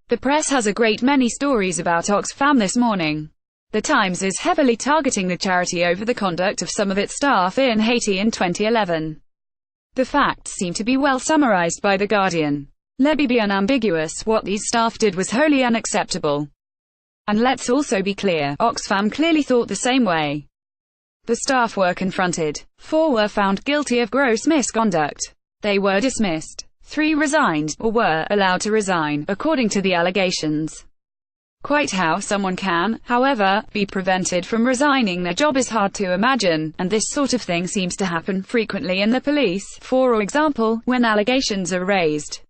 The press has a great many stories about Oxfam this morning. The Times is heavily targeting the charity over the conduct of some of its staff in Haiti in 2011. The facts seem to be well summarised by The Guardian. Let me be unambiguous, what these staff did was wholly unacceptable. And let's also be clear, Oxfam clearly thought the same way. The staff were confronted. 4 were found guilty of gross misconduct. They were dismissed. 3 resigned, or were allowed to resign, according to the allegations. Quite how someone can, however, be prevented from resigning their job is hard to imagine, and this sort of thing seems to happen frequently in the police, for example, when allegations are raised.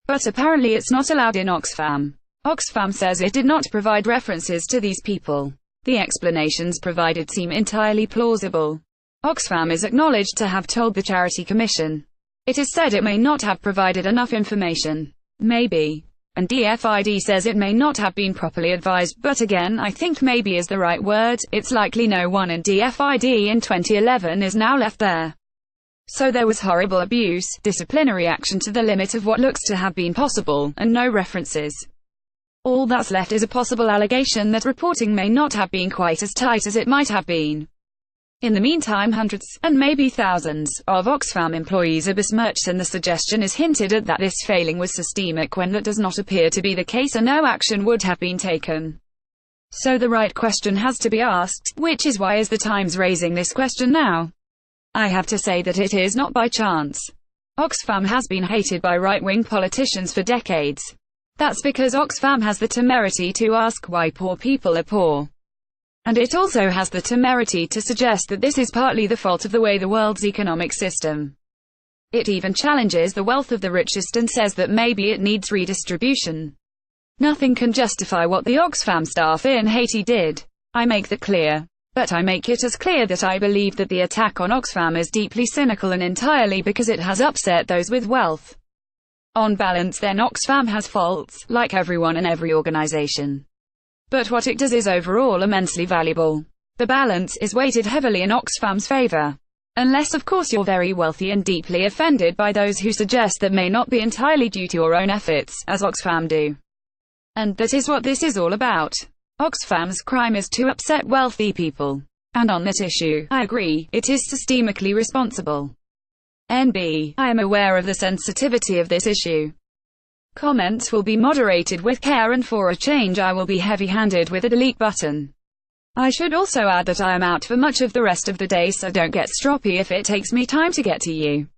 But apparently it's not allowed in Oxfam. Oxfam says it did not provide references to these people. The explanations provided seem entirely plausible. Oxfam is acknowledged to have told the Charity Commission. It is said it may not have provided enough information. Maybe. And DfID says it may not have been properly advised, but again I think maybe is the right word. It's likely no one in DfID in 2011 is now left there. So there was horrible abuse, disciplinary action to the limit of what looks to have been possible, and no references. All that's left is a possible allegation that reporting may not have been quite as tight as it might have been. In the meantime, hundreds, and maybe thousands, of Oxfam employees are besmirched, and the suggestion is hinted at that this failing was systemic when that does not appear to be the case and no action would have been taken. So the right question has to be asked, which is why is the Times raising this question now? I have to say that it is not by chance. Oxfam has been hated by right-wing politicians for decades. That's because Oxfam has the temerity to ask why poor people are poor. And it also has the temerity to suggest that this is partly the fault of the way the world's economic system. It even challenges the wealth of the richest and says that maybe it needs redistribution. Nothing can justify what the Oxfam staff in Haiti did. I make that clear. But I make it as clear that I believe that the attack on Oxfam is deeply cynical and entirely because it has upset those with wealth. On balance then, Oxfam has faults, like everyone and every organization. But what it does is overall immensely valuable. The balance is weighted heavily in Oxfam's favor. Unless of course you're very wealthy and deeply offended by those who suggest that may not be entirely due to your own efforts, as Oxfam do. And that is what this is all about. Oxfam's crime is to upset wealthy people. And on that issue, I agree, it is systemically responsible. NB, I am aware of the sensitivity of this issue. Comments will be moderated with care, and for a change I will be heavy-handed with a delete button. I should also add that I am out for much of the rest of the day, so don't get stroppy if it takes me time to get to you.